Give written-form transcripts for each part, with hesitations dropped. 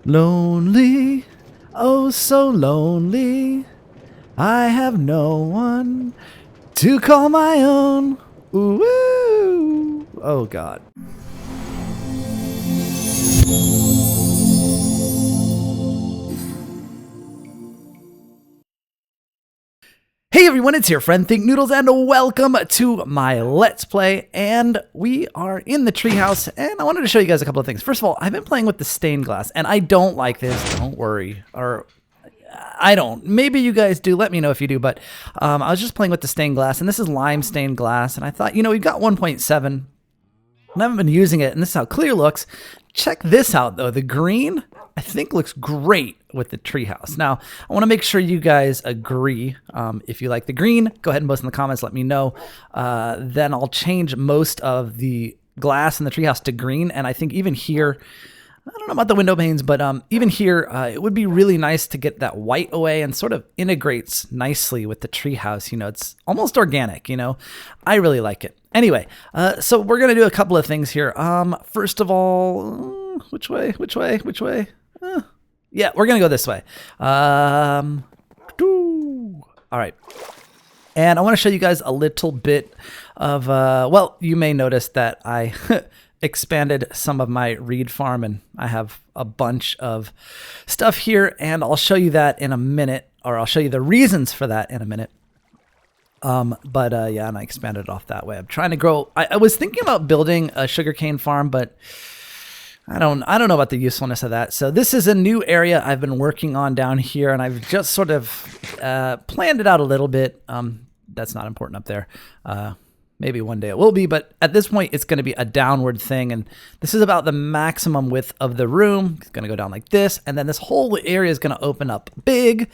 Lonely, oh so lonely. I have no one to call my own. Ooh, oh God. Hey everyone, it's your friend Think Noodles, and welcome to my Let's Play. And we are in the treehouse, and I wanted to show you guys a couple of things. First of all, I've been playing with the stained glass, and I don't like this. Don't worry, or I don't. Maybe you guys do. Let me know if you do. But I was just playing with the stained glass, and this is lime stained glass, and I thought, you know, we've got 1.7. And I haven't been using it, and this is how clear it looks. Check this out, though. The green, I think, looks great with the treehouse. Now, I want to make sure you guys agree. If you like the green, go ahead and post in the comments. Let me know. Then I'll change most of the glass in the treehouse to green, and I think even here, I don't know about the window panes, but even here, it would be really nice to get that white away and sort of integrates nicely with the treehouse. You know, it's almost organic, you know. I really like it. Anyway, so we're going to do a couple of things here. First of all, which way? Yeah, we're going to go this way. All right. And I want to show you guys a little bit of, well, you may notice that I expanded some of my reed farm, and I have a bunch of stuff here, and I'll show you that in a minute, or I'll show you the reasons for that in a minute. Yeah, and I expanded it off that way. I'm trying to grow. I was thinking about building a sugarcane farm, but I don't know about the usefulness of that. So this is a new area I've been working on down here, and I've just sort of planned it out a little bit. That's not important up there. Maybe one day it will be, but at this point it's going to be a downward thing, and this is about the maximum width of the room. It's going to go down like this, and then this whole area is going to open up big,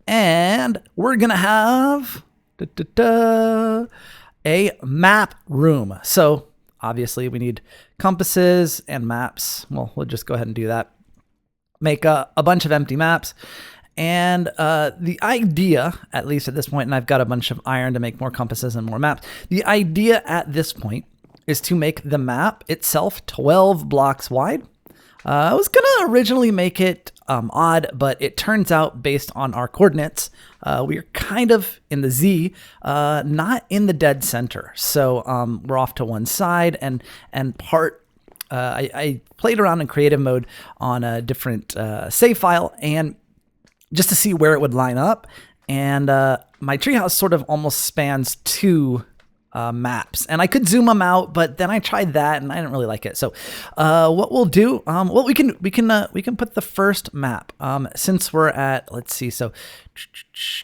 and we're going to have a map room. So obviously we need compasses and maps. Well, we'll just go ahead and do that. Make a bunch of empty maps. And the idea, at least at this point, and I've got a bunch of iron to make more compasses and more maps. The idea at this point is to make the map itself 12 blocks wide. I was going to originally make it odd, but it turns out based on our coordinates, we're kind of in the Z, not in the dead center. So we're off to one side, and part I played around in creative mode on a different save file, and just to see where it would line up. And my treehouse sort of almost spans two maps, and I could zoom them out, but then I tried that and I didn't really like it. So what we'll do, well, we can put the first map, since we're at, let's see, so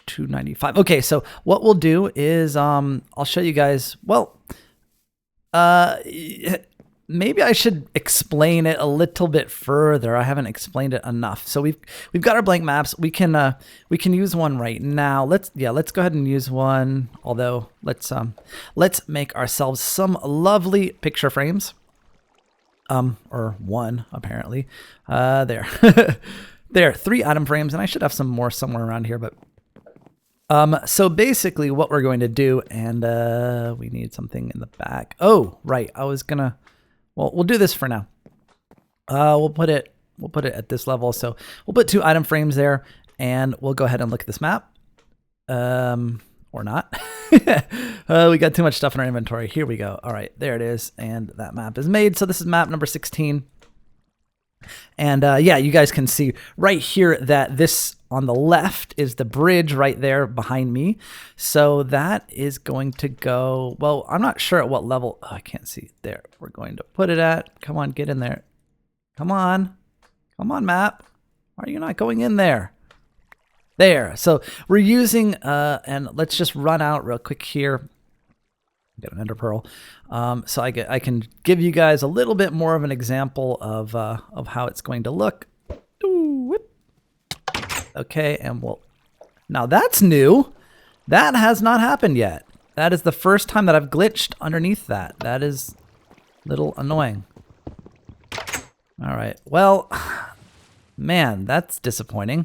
295. Okay, so what we'll do is I'll show you guys, well, maybe I should explain it a little bit further. I haven't explained it enough. So we've got our blank maps. We can use one right now. Let's go ahead and use one. Although let's make ourselves some lovely picture frames. Or one apparently. There, there, 3 item frames, and I should have some more somewhere around here. But so basically, what we're going to do, and we need something in the back. Oh, right. I was gonna. Well, we'll do this for now. We'll put it at this level. So we'll put 2 item frames there, and we'll go ahead and look at this map. Or not. We got too much stuff in our inventory. Here we go. All right, there it is. And that map is made. So this is map number 16. And yeah, you guys can see right here that this on the left is the bridge right there behind me. So that is going to go, well, I'm not sure at what level. Oh, I can't see there. We're going to put it at, come on, get in there. Come on map. Why are you not going in there? There. So we're using, and let's just run out real quick here. Get an ender pearl. So I can give you guys a little bit more of an example of how it's going to look. Ooh, whoop. Okay, and now that's new. That has not happened yet. That is the first time that I've glitched underneath that. That is a little annoying. All right, well, man, that's disappointing.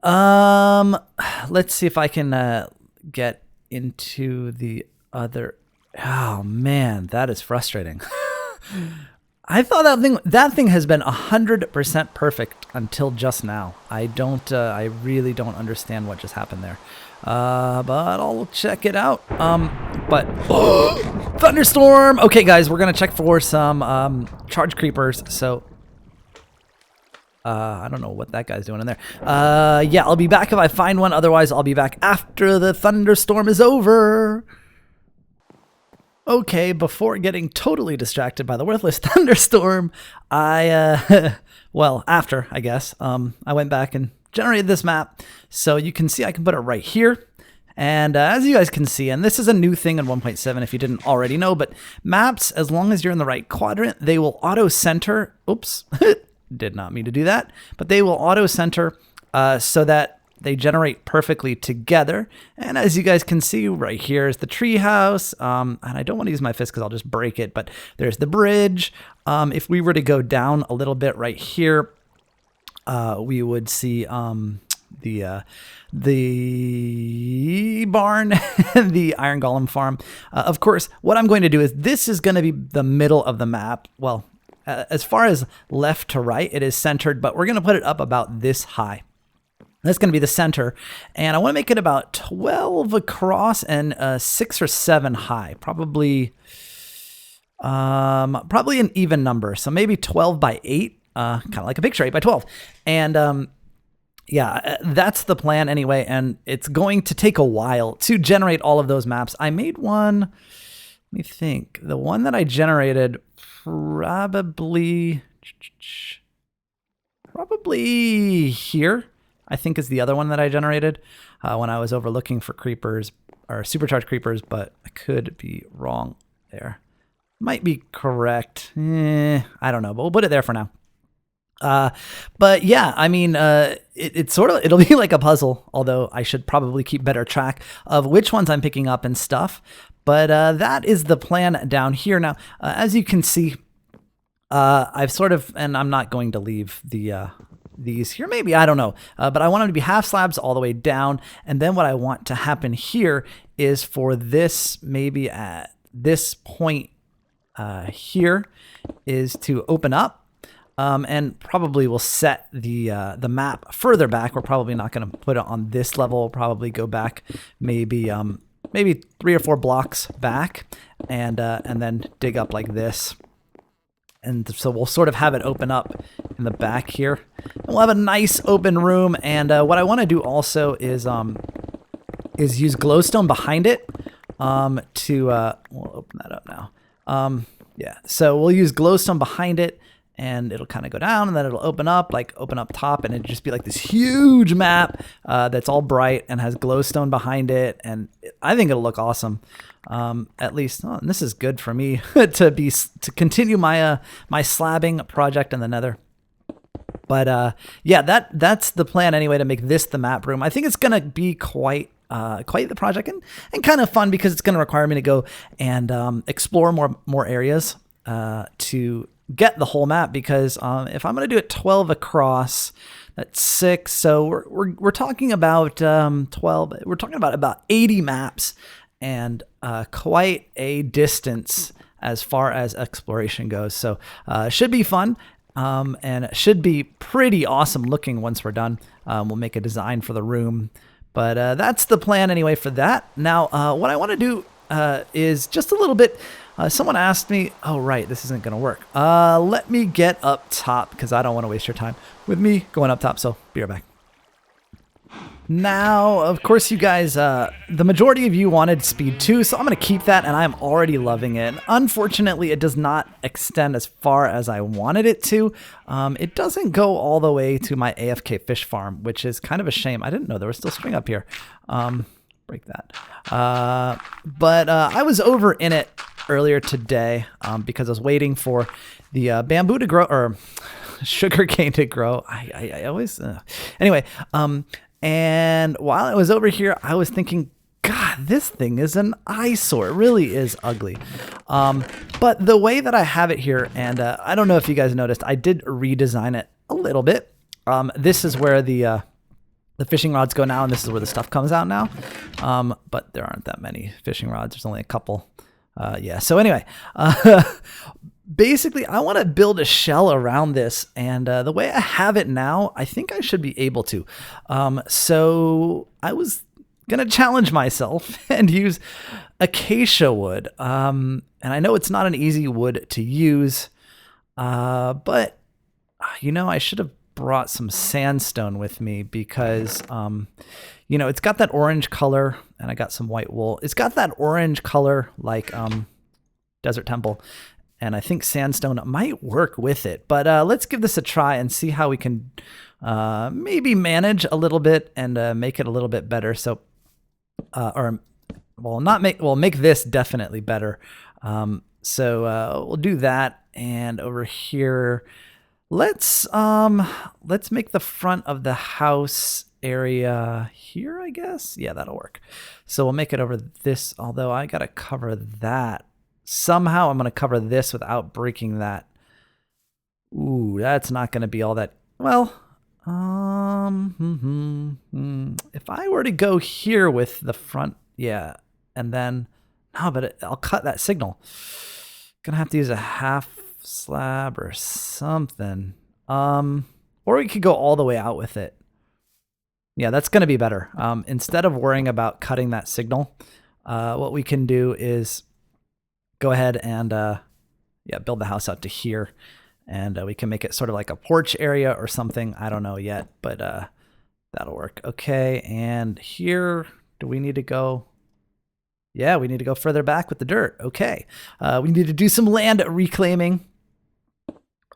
Let's see if I can get into the other. Oh man, that is frustrating. I thought that thing has been 100% perfect until just now. I really don't understand what just happened there. But I'll check it out. But thunderstorm. Okay, guys, we're gonna check for some charge creepers. So I don't know what that guy's doing in there. Yeah, I'll be back if I find one. Otherwise, I'll be back after the thunderstorm is over. Okay, before getting totally distracted by the worthless thunderstorm, well, after, I guess, I went back and generated this map. So you can see I can put it right here. And as you guys can see, and this is a new thing in 1.7 if you didn't already know, but maps, as long as you're in the right quadrant, they will auto-center. Oops, did not mean to do that. But they will auto-center so that they generate perfectly together. And as you guys can see, right here is the treehouse. And I don't want to use my fist because I'll just break it, but there's the bridge. If we were to go down a little bit right here, we would see the barn, the iron golem farm. Of course, what I'm going to do is this is going to be the middle of the map. Well, as far as left to right, it is centered, but we're going to put it up about this high. That's going to be the center, and I want to make it about 12 across and 6 or 7 high, probably an even number. So maybe 12 by 8, kind of like a picture, 8 by 12. And yeah, that's the plan anyway, and it's going to take a while to generate all of those maps. I made one, let me think, the one that I generated probably here. I think is the other one that I generated when I was overlooking for creepers or supercharged creepers, but I could be wrong there. Might be correct. I don't know, but we'll put it there for now. But yeah, I mean, it'll be like a puzzle, although I should probably keep better track of which ones I'm picking up and stuff. But that is the plan down here. Now, as you can see, I've sort of, and I'm not going to leave these here, maybe, I don't know, but I want them to be half slabs all the way down. And then what I want to happen here is for this, maybe at this point here, is to open up, and probably we'll set the map further back. We're probably not going to put it on this level. We'll probably go back maybe 3 or 4 blocks back, and then dig up like this. And so we'll sort of have it open up in the back here. And we'll have a nice open room. And what I want to do also is use glowstone behind it we'll open that up now. Yeah, so we'll use glowstone behind it, and it'll kind of go down, and then it'll open up top, and it'll just be like this huge map that's all bright and has glowstone behind it. And I think it'll look awesome. At least, and this is good for me to continue my my slabbing project in the Nether. But yeah, that's the plan anyway, to make this the map room. I think it's gonna be quite the project, and kind of fun, because it's gonna require me to go and explore more areas to get the whole map. Because if I'm gonna do it 12 across, that's 6. So we're talking about 12. We're talking about 80 maps. And quite a distance as far as exploration goes. So should be fun, and it should be pretty awesome looking once we're done. We'll make a design for the room. But that's the plan anyway for that. Now, what I want to do is just a little bit, someone asked me, oh, right, this isn't going to work. Let me get up top, because I don't want to waste your time with me going up top. So be right back. Now, of course, you guys, the majority of you wanted speed 2, so I'm going to keep that, and I'm already loving it. Unfortunately, it does not extend as far as I wanted it to. It doesn't go all the way to my AFK fish farm, which is kind of a shame. I didn't know there was still string up here. Break that. But I was over in it earlier today because I was waiting for the bamboo to grow, or sugar cane to grow. I always... Anyway... And while I was over here, I was thinking, God, this thing is an eyesore. It really is ugly. But the way that I have it here, and I don't know if you guys noticed, I did redesign it a little bit. This is where the fishing rods go now, and this is where the stuff comes out now. But there aren't that many fishing rods. There's only a couple. Yeah, so anyway. basically, I want to build a shell around this, and the way I have it now, I think I should be able to. So I was gonna challenge myself and use acacia wood. And I know it's not an easy wood to use, but I should have brought some sandstone with me because it's got that orange color, and I got some white wool. It's got that orange color like Desert Temple, and I think sandstone might work with it. But let's give this a try and see how we can maybe manage a little bit and make it a little bit better. So, make this definitely better. So we'll do that, and over here, let's make the front of the house area here, I guess. Yeah, that'll work. So we'll make it over this, although I gotta cover that. Somehow I'm gonna cover this without breaking that. Ooh, that's not gonna be all that well. If I were to go here with the front, yeah, and then no, but I'll cut that signal. Gonna have to use a half slab or something. Or we could go all the way out with it. Yeah, that's gonna be better. Instead of worrying about cutting that signal, what we can do is go ahead and build the house out to here, and we can make it sort of like a porch area or something. I don't know yet, but that'll work. Okay, and here, do we need to go? Yeah, we need to go further back with the dirt. Okay, we need to do some land reclaiming.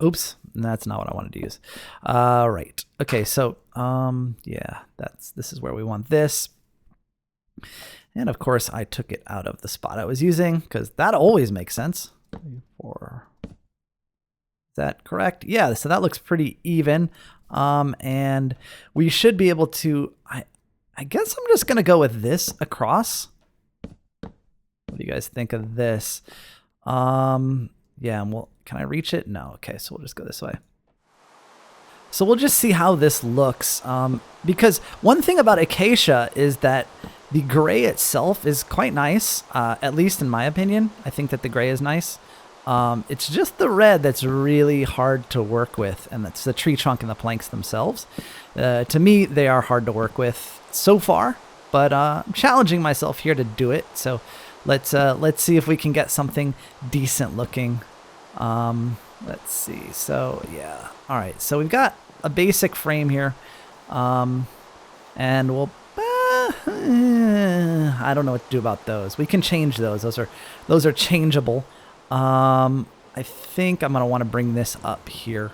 Oops, that's not what I wanted to use. Right. Okay, so this is where we want this. And of course, I took it out of the spot I was using because that always makes sense. 3, 4. Is that correct? Yeah, so that looks pretty even. And we should be able to, I guess I'm just gonna go with this across. What do you guys think of this? Yeah, well, can I reach it? No, okay, so we'll just go this way. So we'll just see how this looks. Because one thing about acacia is that the gray itself is quite nice, at least in my opinion. I think that the gray is nice. It's just the red that's really hard to work with, and that's the tree trunk and the planks themselves. To me, they are hard to work with so far, but I'm challenging myself here to do it. So let's see if we can get something decent looking. Let's see. So yeah. All right. So we've got a basic frame here, and we'll. I don't know what to do about those. We can change those. Those are changeable. I think I'm gonna want to bring this up here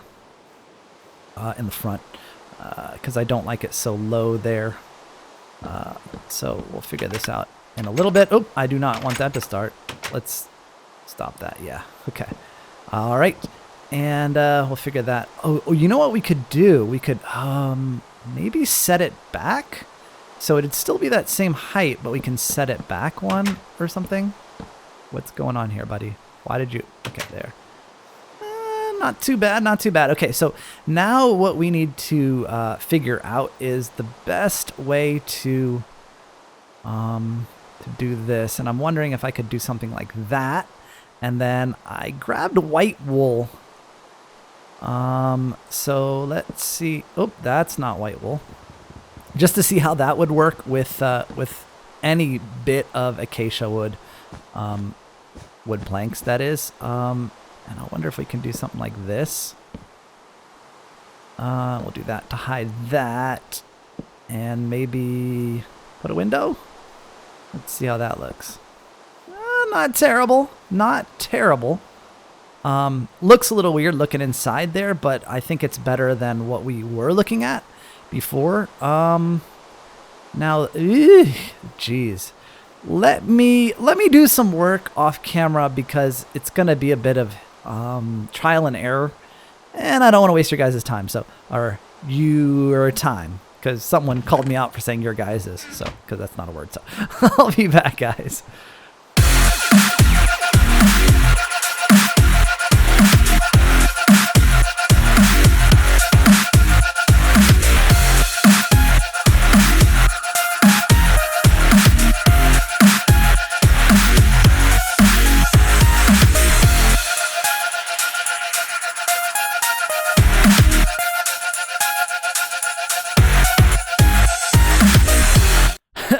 in the front because I don't like it so low there. So we'll figure this out in a little bit. Oh, I do not want that to start. Let's stop that. Yeah. Okay. All right. And we'll figure that. Oh, you know what we could do? We could maybe set it back. So it'd still be that same height, but we can set it back one or something. What's going on here, buddy? Why did you... Okay, there. Not too bad, not too bad. Okay, so now what we need to figure out is the best way to do this. And I'm wondering if I could do something like that. And then I grabbed white wool. So let's see. Oh, that's not white wool. Just to see how that would work with any bit of acacia wood, wood planks, that is. And I wonder if we can do something like this. We'll do that to hide that, and maybe put a window. Let's see how that looks. Not terrible, not terrible. Looks a little weird looking inside there, but I think it's better than what we were looking at before. Now, geez, let me do some work off camera because it's gonna be a bit of trial and error, and I don't want to waste your guys' time. So, or your time, because someone called me out for saying your guys's. So, because that's not a word. So, I'll be back, guys.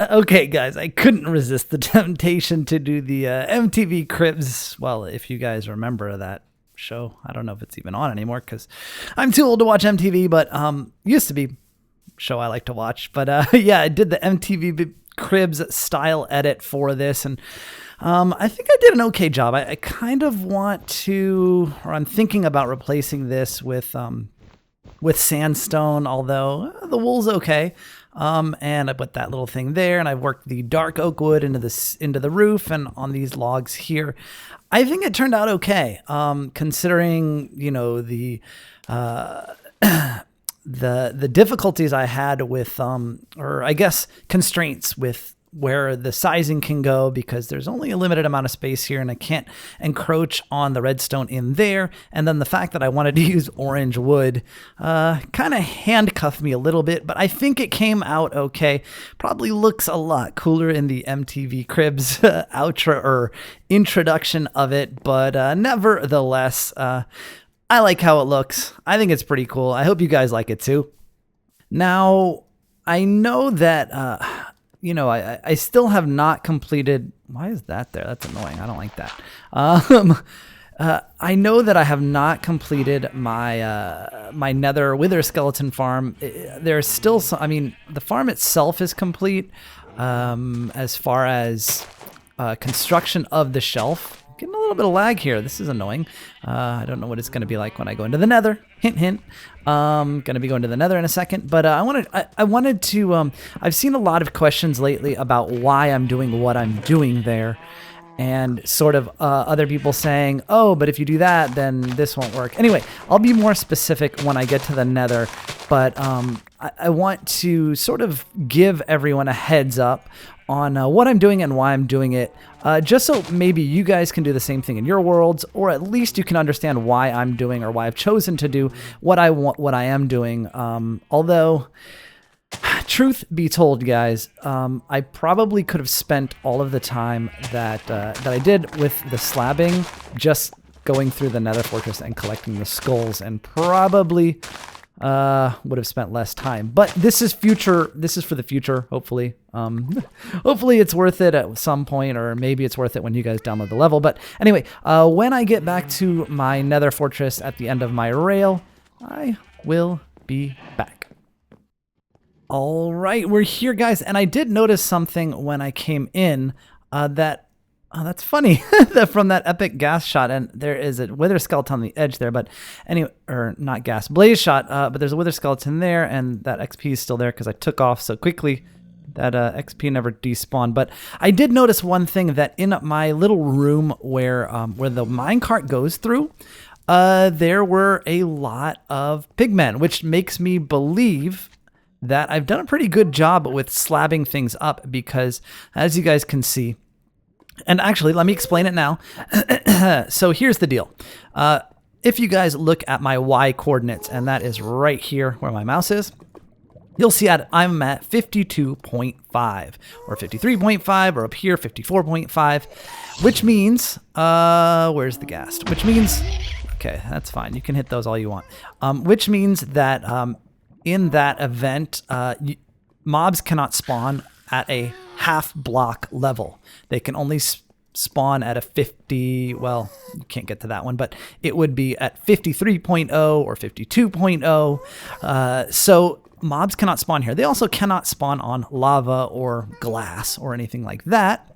Okay, guys, I couldn't resist the temptation to do the MTV Cribs. Well, if you guys remember that show, I don't know if it's even on anymore because I'm too old to watch MTV, but used to be a show I like to watch. But yeah, I did the MTV Cribs style edit for this, and I think I did an okay job. I kind of want to, or I'm thinking about replacing this with sandstone, although the wool's okay. And I put that little thing there, and I worked the dark oak wood into the roof and on these logs here. I think it turned out okay, considering the the difficulties I had with or I guess constraints with where the sizing can go, because there's only a limited amount of space here and I can't encroach on the redstone in there. And then the fact that I wanted to use orange wood kind of handcuffed me a little bit, but I think it came out okay. Probably looks a lot cooler in the MTV Cribs outro or introduction of it, but nevertheless, I like how it looks. I think it's pretty cool. I hope you guys like it too. Now, I know that I still have not completed. Why is that there? That's annoying. I don't like that. I know that I have not completed my my Nether Wither skeleton farm. There's still some. I mean, the farm itself is complete as far as construction of the shelf. Getting a little bit of lag here. This is annoying. I don't know what it's going to be like when I go into the Nether. Hint, hint. Going to be going to the Nether in a second, but I wanted to. I've seen a lot of questions lately about why I'm doing what I'm doing there, and sort of other people saying, "Oh, but if you do that, then this won't work." Anyway, I'll be more specific when I get to the Nether, but I want to sort of give everyone a heads up on what I'm doing and why I'm doing it, just so maybe you guys can do the same thing in your worlds, or at least you can understand why I'm doing or why I've chosen to do what I am doing. Although, truth be told, guys, I probably could have spent all of the time that I did with the slabbing just going through the Nether Fortress and collecting the skulls, and probably would have spent less time. But this is future. This is for the future. Hopefully, hopefully it's worth it at some point, or maybe it's worth it when you guys download the level. But anyway, when I get back to my Nether Fortress at the end of my rail, I will be back. All right, we're here, guys, and I did notice something when I came in that. Oh, that's funny. That from that epic gas shot, and there is a wither skeleton on the edge there, but anyway, or not gas, blaze shot, but there's a wither skeleton there, and that XP is still there because I took off so quickly that XP never despawned. But I did notice one thing, that in my little room where the minecart goes through, there were a lot of pigmen, which makes me believe that I've done a pretty good job with slabbing things up, because as you guys can see, and actually, let me explain it now. So here's the deal. If you guys look at my Y coordinates, and that is right here where my mouse is, you'll see I'm at 52.5 or 53.5, or up here 54.5, which means, where's the ghast? Which means, okay, that's fine. You can hit those all you want. Which means that in that event, mobs cannot spawn at a half block level. They can only spawn at a 50, well, you can't get to that one, but it would be at 53.0 or 52.0. So mobs cannot spawn here. They also cannot spawn on lava or glass or anything like that.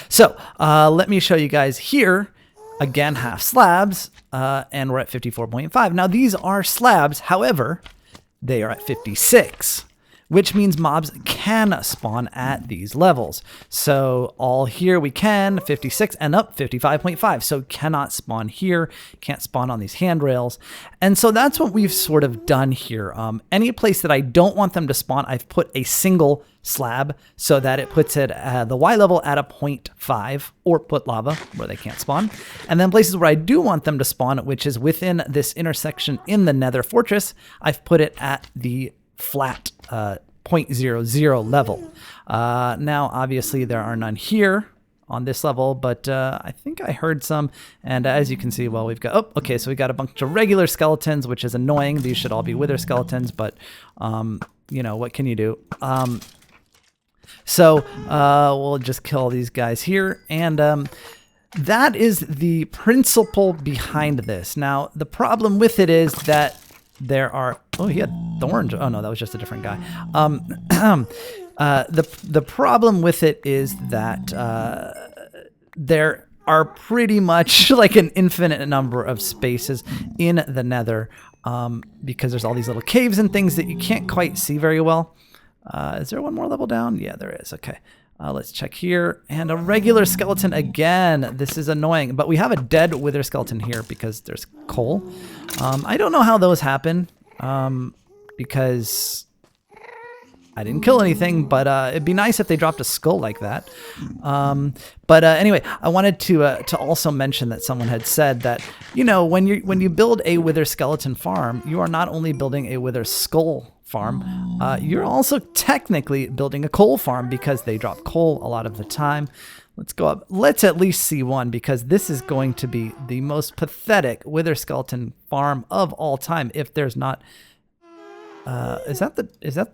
So let me show you guys here. Again, half slabs, and we're at 54.5. Now these are slabs, however, they are at 56. Which means mobs can spawn at these levels. So all here we can, 56 and up 55.5. So cannot spawn here, can't spawn on these handrails. And so that's what we've sort of done here. Any place that I don't want them to spawn, I've put a single slab so that it puts it at the Y level at a 0.5, or put lava where they can't spawn. And then places where I do want them to spawn, which is within this intersection in the Nether Fortress, I've put it at the flat 0.00 level. Now, obviously, there are none here on this level, but I think I heard some. And as you can see, well, we've got, oh, okay, so we got a bunch of regular skeletons, which is annoying. These should all be wither skeletons, but, you know, what can you do? So we'll just kill these guys here, and that is the principle behind this. Now, the problem with it is that there are... Oh, he had thorns. Oh, no, that was just a different guy. The problem with it is that there are pretty much like an infinite number of spaces in the Nether because there's all these little caves and things that you can't quite see very well. Is there one more level down? Yeah, there is. Okay. Let's check here. And a regular skeleton again. This is annoying. But we have a dead wither skeleton here because there's coal. I don't know how those happen because I didn't kill anything, but it'd be nice if they dropped a skull like that. But anyway, I wanted to also mention that someone had said that, you know, when you build a wither skeleton farm, you are not only building a wither skull farm, you're also technically building a coal farm because they drop coal a lot of the time. Let's go up. Let's at least see one because this is going to be the most pathetic wither skeleton farm of all time. If there's not, is that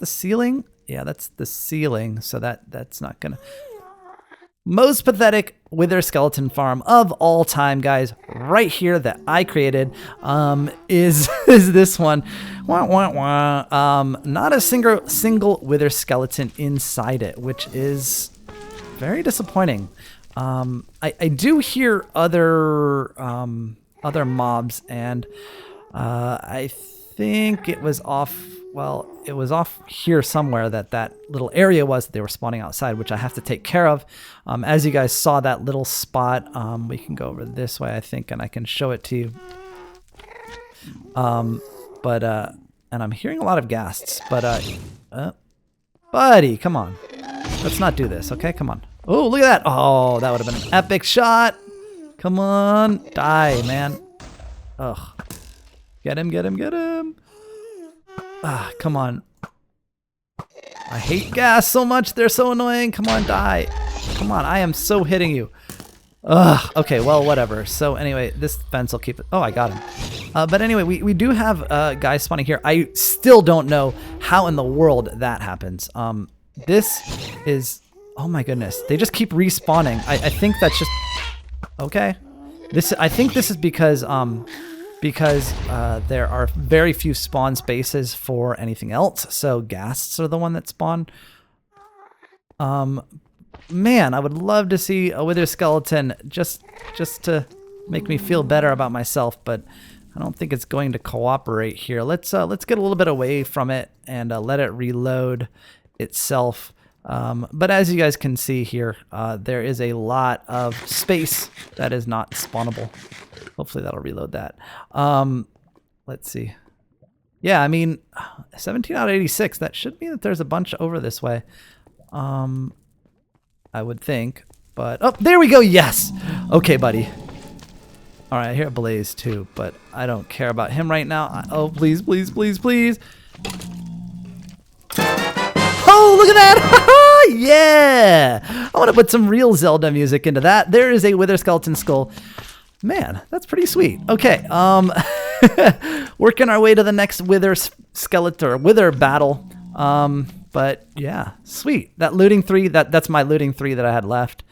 the ceiling? Yeah, that's the ceiling. So that's not gonna. Most pathetic wither skeleton farm of all time, guys, right here that I created is this one. Wah, wah, wah. Not a single wither skeleton inside it, which is very disappointing. I do hear other mobs, and I think it was off. Well, it was off here somewhere that little area was that they were spawning outside, which I have to take care of. As you guys saw that little spot, we can go over this way, I think, and I can show it to you. And I'm hearing a lot of ghasts, but, buddy, come on. Let's not do this, okay? Come on. Oh, look at that. Oh, that would have been an epic shot. Come on. Die, man. Ugh. Get him, get him, get him. Ah, come on. I hate gas so much. They're so annoying. Come on, die. Come on, I am so hitting you. Ugh, okay, well, whatever. So anyway, this fence will keep it. Oh, I got him. But anyway, we do have guys spawning here. I still don't know how in the world that happens. This is... Oh my goodness. They just keep respawning. I think that's just... Okay. I think this is because there are very few spawn spaces for anything else. So ghasts are the one that spawn. Man, I would love to see a wither skeleton just to make me feel better about myself, but I don't think it's going to cooperate here. Let's get a little bit away from it and let it reload itself. But as you guys can see here, there is a lot of space that is not spawnable. Hopefully that'll reload that. Let's see. Yeah, I mean, 17 out of 86. That should mean that there's a bunch over this way. I would think. But, oh, there we go. Yes. Okay, buddy. All right, I hear Blaze too, but I don't care about him right now. Oh, please, please, please, please. Oh, look at that! Yeah! I want to put some real Zelda music into that. There is a wither skeleton skull. Man, that's pretty sweet. Okay, working our way to the next wither skeleton or wither battle. But yeah, sweet. That looting 3, that's my looting 3 that I had left.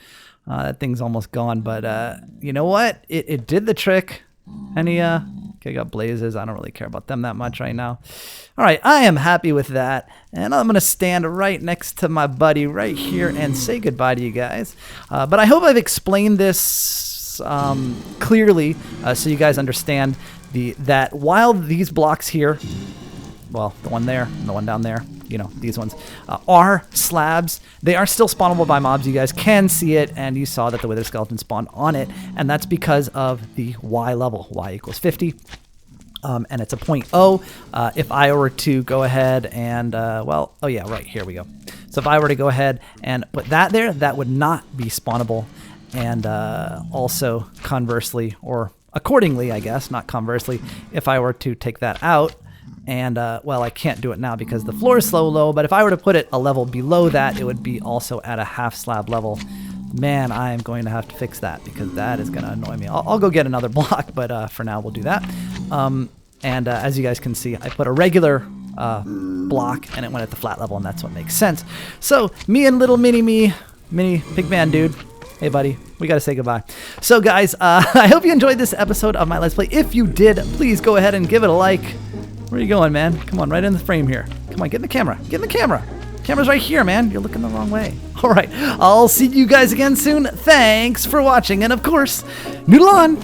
That thing's almost gone, but you know what? It did the trick. Any okay, got blazes. I don't really care about them that much right now. All right, I am happy with that, and I'm gonna stand right next to my buddy right here and say goodbye to you guys. But I hope I've explained this clearly, so you guys understand that while these blocks here, well, the one there and the one down there, you know, these ones are slabs. They are still spawnable by mobs. You guys can see it, and you saw that the wither skeleton spawned on it, and that's because of the Y level. Y equals 50, and it's a 0.0. If I were to go ahead and, well, oh yeah, right, here we go. So if I were to go ahead and put that there, that would not be spawnable, and also conversely, or accordingly, I guess, not conversely, if I were to take that out, and, well, I can't do it now because the floor is so low, but if I were to put it a level below that, it would be also at a half slab level. Man, I am going to have to fix that because that is going to annoy me. I'll go get another block, but for now we'll do that. And as you guys can see, I put a regular block, and it went at the flat level, and that's what makes sense. So me and little mini pigman dude. Hey, buddy, we got to say goodbye. So, guys, I hope you enjoyed this episode of my Let's Play. If you did, please go ahead and give it a like. Where are you going, man? Come on, right in the frame here. Come on, get in the camera. Get in the camera. Camera's right here, man. You're looking the wrong way. All right, I'll see you guys again soon. Thanks for watching, and of course, noodle on.